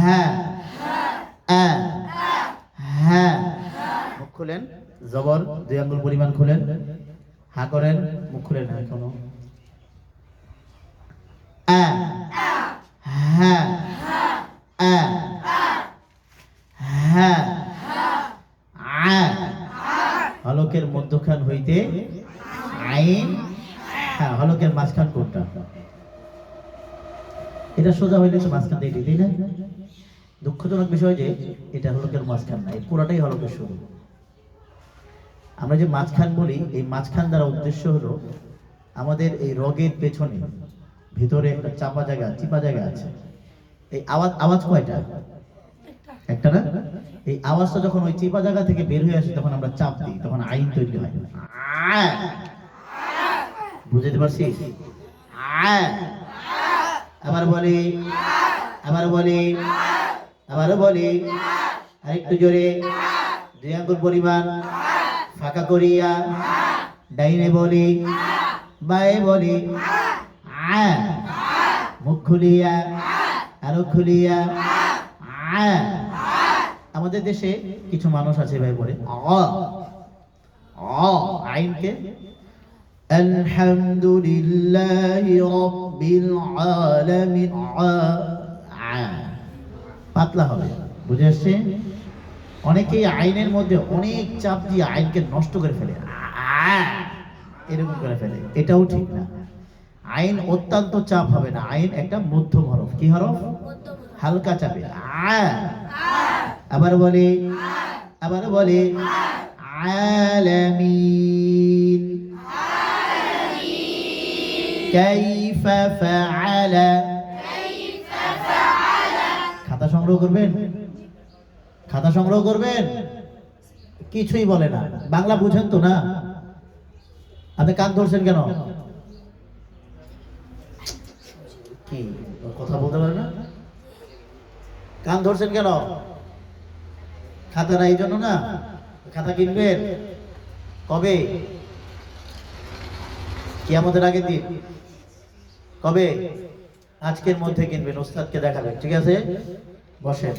হ্যাঁ হ্যাঁ। মুখ খুলেন, জবর 2 আঙ্গুল পরিমাণ খুলেন, হা করেন, মুখ খুলেন না এখনো। হ্যাঁ হ্যাঁ। হলকের মধ্যখান হইতে আইন, হ্যাঁ হলকের মাঝখান কোনটা? এটা সোজা হইলে তো মাঝখান দিয়ে দিই না। দুঃখজনক বিষয় যে এটা হলকের মাঝখান না, এই পুরাটাই হলকের শুরু। আমরা যে মাঝখান বলি, এই মাঝখান দ্বারা উদ্দেশ্য হলো আমাদের এই রগের পেছনে ভিতরে একটা চাপা জায়গা, চিপা জায়গা আছে। এই আওয়াজ কয়টা? একটা না? এই আওয়াজটা যখন ওই চিপা জায়গা থেকে বের হয়ে আসে তখন আমরা চাপ দিই, তখন আইন তৈরি হয়। বুঝতে পারছি? আবার বলি, আবার বলি, আবারও বলি, আরেকটু জোরে 2 আঙ্গুল পরিমাণ ফাঁকা করিয়া ডাইনে বলি, বায়ে বলি, মুখ খুলিয়া, আরো খুলিয়া। আমাদের দেশে কিছু মানুষ আছে ভাই বলে আইনকে আলহামদুলিল্লাহি রাব্বিল আলামিন, পাতলা হবে। বুঝে আসছে? অনেকেই আইনের মধ্যে অনেক চাপ দিয়ে আইনকে নষ্ট করে ফেলে, এরকম করে ফেলে। এটাও ঠিক না। আইন অত্যন্ত চাপ হবে না, আইন একটা মধ্যম হরফ। কি হরফ? হালকা চাপে। আবার বলে, আবার বলে, আলামিন, কাইফা ফাআলা। খাতা সংগ্রহ করবেন, খাতা সংগ্রহ করবেন। কিছুই বলে না। বাংলা বুঝেন তো না? আপনি কান ধরছেন কেন? কি কথা বলতে পারে না? কান ধরছেন কেন? খাতা না এই জন্য না? খাতা কিনবেন কবে? কিয়ামতের আগের দিন। কবে? আজকের মধ্যে কিনবেন, ওস্তাদকে দেখাবেন। ঠিক আছে, বসেন।